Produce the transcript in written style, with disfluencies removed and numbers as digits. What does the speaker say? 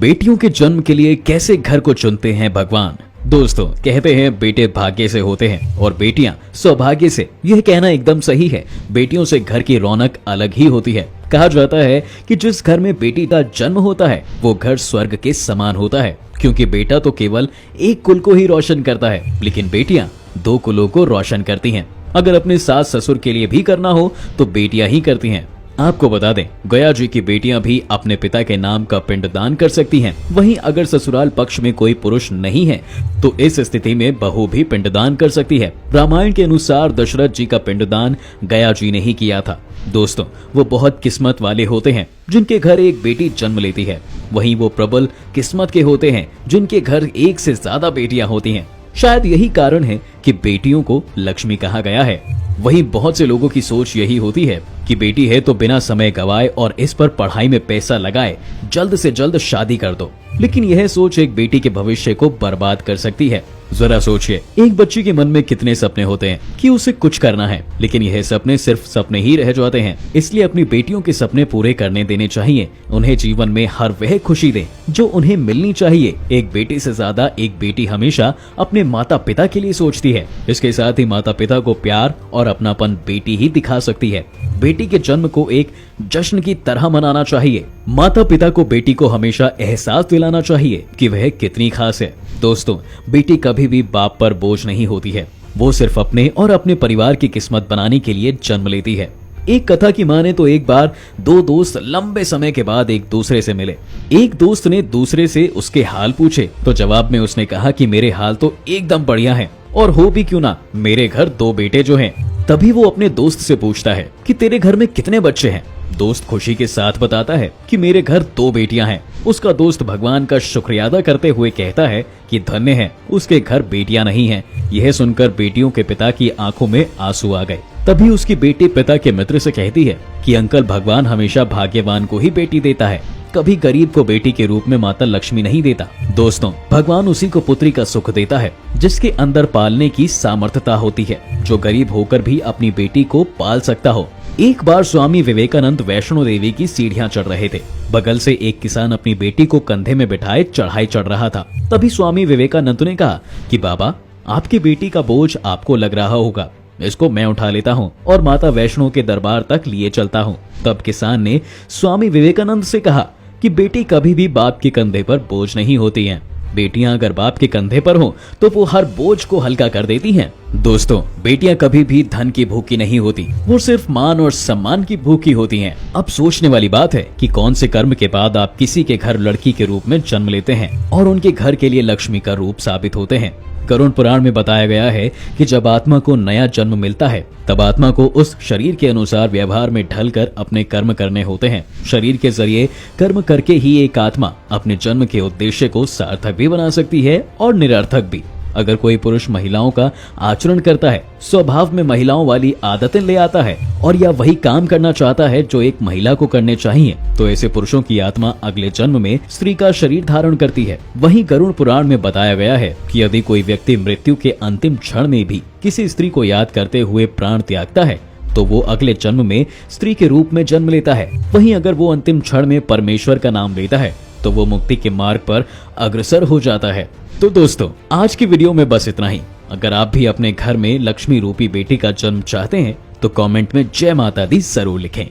बेटियों के जन्म के लिए कैसे घर को चुनते हैं भगवान। दोस्तों, कहते हैं बेटे भाग्य से होते हैं और बेटियां सौभाग्य से। यह कहना एकदम सही है। बेटियों से घर की रौनक अलग ही होती है। कहा जाता है कि जिस घर में बेटी का जन्म होता है वो घर स्वर्ग के समान होता है, क्योंकि बेटा तो केवल एक कुल को ही रोशन करता है, लेकिन बेटियां दो कुलों को रोशन करती हैं। अगर अपने सास ससुर के लिए भी करना हो तो बेटियां ही करती हैं। आपको बता दें, गया जी की बेटियां भी अपने पिता के नाम का पिंडदान कर सकती हैं। वहीं अगर ससुराल पक्ष में कोई पुरुष नहीं है तो इस स्थिति में बहू भी पिंडदान कर सकती है। रामायण के अनुसार दशरथ जी का पिंडदान गया जी ने ही किया था। दोस्तों, वो बहुत किस्मत वाले होते हैं जिनके घर एक बेटी जन्म लेती है। वहीं वो प्रबल किस्मत के होते हैं जिनके घर एक से ज्यादा बेटियां होती हैं। शायद यही कारण है कि बेटियों को लक्ष्मी कहा गया है। वहीं बहुत से लोगों की सोच यही होती है कि बेटी है तो बिना समय गवाए और इस पर पढ़ाई में पैसा लगाए जल्द से जल्द शादी कर दो। लेकिन यह सोच एक बेटी के भविष्य को बर्बाद कर सकती है। जरा सोचिए, एक बच्ची के मन में कितने सपने होते हैं कि उसे कुछ करना है, लेकिन यह सपने सिर्फ सपने ही रह जाते हैं। इसलिए अपनी बेटियों के सपने पूरे करने देने चाहिए। उन्हें जीवन में हर वह खुशी दें जो उन्हें मिलनी चाहिए। एक बेटी से ज्यादा एक बेटी हमेशा अपने माता पिता के लिए सोचती है। इसके साथ ही माता पिता को प्यार और अपनापन बेटी ही दिखा सकती है। बेटी के जन्म को एक जश्न की तरह मनाना चाहिए। माता पिता को बेटी को हमेशा एहसास दिलाना चाहिए कि वह कितनी खास है। दोस्तों, बेटी कभी भी बाप पर बोझ नहीं होती है। वो सिर्फ अपने और अपने परिवार की किस्मत बनाने के लिए जन्म लेती है। एक कथा की माने तो एक बार दो दोस्त लंबे समय के बाद एक दूसरे से मिले। एक दोस्त ने दूसरे से उसके हाल पूछे तो जवाब में उसने कहा कि मेरे हाल तो एकदम बढ़िया हैं, और हो भी क्यों ना, मेरे घर दो बेटे जो हैं। तभी वो अपने दोस्त से पूछता है कि तेरे घर में कितने बच्चे हैं। दोस्त खुशी के साथ बताता है कि मेरे घर दो बेटियां हैं। उसका दोस्त भगवान का शुक्रिया अदा करते हुए कहता है कि धन्य है उसके घर बेटियां नहीं हैं। यह सुनकर बेटियों के पिता की आंखों में आंसू आ गए। तभी उसकी बेटी पिता के मित्र से कहती है कि अंकल, भगवान हमेशा भाग्यवान को ही बेटी देता है, कभी गरीब को बेटी के रूप में माता लक्ष्मी नहीं देता। दोस्तों, भगवान उसी को पुत्री का सुख देता है जिसके अंदर पालने की सामर्थ्यता होती है, जो गरीब होकर भी अपनी बेटी को पाल सकता हो। एक बार स्वामी विवेकानंद वैष्णो देवी की सीढ़ियां चढ़ रहे थे। बगल से एक किसान अपनी बेटी को कंधे में बिठाए चढ़ाई चढ़ रहा था। तभी स्वामी विवेकानंद ने कहा कि बाबा, आपकी बेटी का बोझ आपको लग रहा होगा, इसको मैं उठा लेता हूँ और माता वैष्णो के दरबार तक लिए चलता हूँ। तब किसान ने स्वामी विवेकानंद से कहा कि बेटी कभी भी बाप के कंधे पर बोझ नहीं होती हैं। बेटियां अगर बाप के कंधे पर हो तो वो हर बोझ को हल्का कर देती हैं। दोस्तों, बेटियां कभी भी धन की भूखी नहीं होती, वो सिर्फ मान और सम्मान की भूखी होती हैं। अब सोचने वाली बात है कि कौन से कर्म के बाद आप किसी के घर लड़की के रूप में जन्म लेते हैं और उनके घर के लिए लक्ष्मी का रूप साबित होते हैं। गरुड़ पुराण में बताया गया है कि जब आत्मा को नया जन्म मिलता है तब आत्मा को उस शरीर के अनुसार व्यवहार में ढलकर अपने कर्म करने होते हैं। शरीर के जरिए कर्म करके ही एक आत्मा अपने जन्म के उद्देश्य को सार्थक भी बना सकती है और निरर्थक भी। अगर कोई पुरुष महिलाओं का आचरण करता है, स्वभाव में महिलाओं वाली आदतें ले आता है और या वही काम करना चाहता है जो एक महिला को करने चाहिए, तो ऐसे पुरुषों की आत्मा अगले जन्म में स्त्री का शरीर धारण करती है। वहीं गरुड़ पुराण में बताया गया है कि यदि कोई व्यक्ति मृत्यु के अंतिम क्षण में भी किसी स्त्री को याद करते हुए प्राण त्यागता है तो वो अगले जन्म में स्त्री के रूप में जन्म लेता है। वहीं अगर वो अंतिम क्षण में परमेश्वर का नाम लेता है तो वो मुक्ति के मार्ग पर अग्रसर हो जाता है। तो दोस्तों, आज की वीडियो में बस इतना ही। अगर आप भी अपने घर में लक्ष्मी रूपी बेटी का जन्म चाहते हैं तो कमेंट में जय माता दी जरूर लिखें।